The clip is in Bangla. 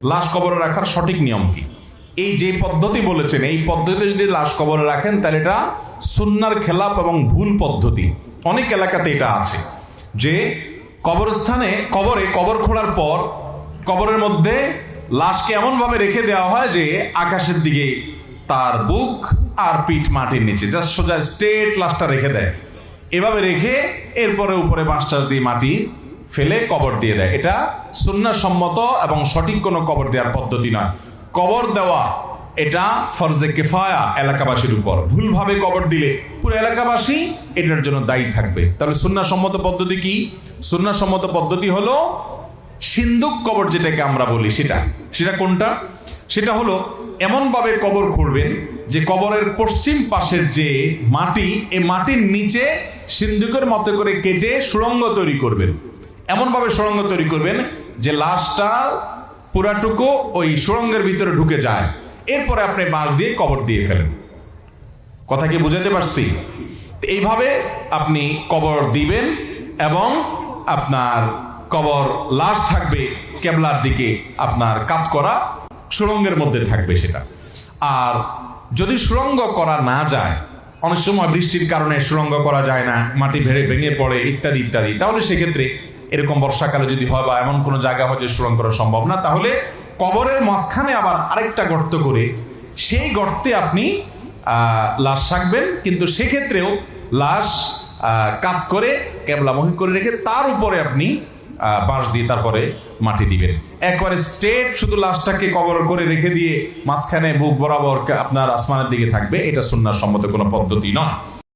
লাশ কবরে রাখার সঠিক নিয়ম কি? এই যে পদ্ধতি বলেছেন, এই পদ্ধতিতে যদি লাশ কবরে রাখেন তাহলে এটা সুন্নাহর খেলাফ এবং ভুল পদ্ধতি। অনেক এলাকাতে এটা আছে যে কবরস্থানে কবর খোঁড়ার পর কবরের মধ্যে লাশকে এমনভাবে রেখে দেওয়া হয় যে আকাশের দিকে তার বুক আর পিঠ মাটির নিচে, জাস্ট সোজা স্ট্রেট লাশটা রেখে দেয়। এভাবে রেখে এরপরে উপরে বাঁশটা দিয়ে মাটি ফেলে কবর দিয়ে দেয়। এটা সুন্নাহ সম্মত এবং সঠিক কোনো কবর দেওয়ার পদ্ধতি নয়। কবর দেওয়া এটা ফরজে কিফায়া এলাকাবাসীর উপর। ভুলভাবে কবর দিলে পুরো এলাকাবাসী এটার জন্য দায়ী থাকবে। তাহলে সুন্নাহ সম্মত পদ্ধতি কি? সুন্নাহ সম্মত পদ্ধতি হলো সিন্দুক কবর, যেটাকে আমরা বলি। সেটা কোনটা? সেটা হলো এমনভাবে কবর খুঁড়বেন যে কবরের পশ্চিম পাশের যে মাটি, এই মাটির নিচে সিন্দুকের মতো করে কেটে সুড়ঙ্গ তৈরি করবেন। এমনভাবে সুড়ঙ্গ তৈরি করবেন যে লাশটা পুরাটুকু ওই সুড়ঙ্গের ভিতরে ঢুকে যায়। এরপরে আপনি বাঁশ দিয়ে কবর দিয়ে ফেলেন। কথা কি বুঝাতে পারছি? এইভাবে আপনি কবর দিবেন এবং আপনার কবর লাশ থাকবে কেবলার দিকে, আপনার কাত করা সুড়ঙ্গের মধ্যে থাকবে সেটা। আর যদি সুড়ঙ্গ করা না যায়, অনেক সময় বৃষ্টির কারণে সুড়ঙ্গ করা যায় না, মাটি ভেঙে পড়ে ইত্যাদি ইত্যাদি, তাহলে সেক্ষেত্রে এরকম বর্ষাকালে যদি হয় বা এমন কোনো জায়গা হয় যে সুড়ঙ্গ করা সম্ভব না, তাহলে কবরের মাঝখানে আবার আরেকটা গর্ত করে সেই গর্তে আপনি লাশ রাখবেন। কিন্তু সেক্ষেত্রেও লাশ কাত করে কেবলামুখী করে রেখে তার উপরে আপনি বাঁশ দিয়ে তারপরে মাটি দিবেন। একবারে স্ট্রেট শুধু লাশটাকে কবর করে রেখে দিয়ে মাঝখানে বুক বরাবর আপনার আসমানের দিকে থাকবে, এটা সুন্নাহ সম্মত কোনো পদ্ধতি নয়।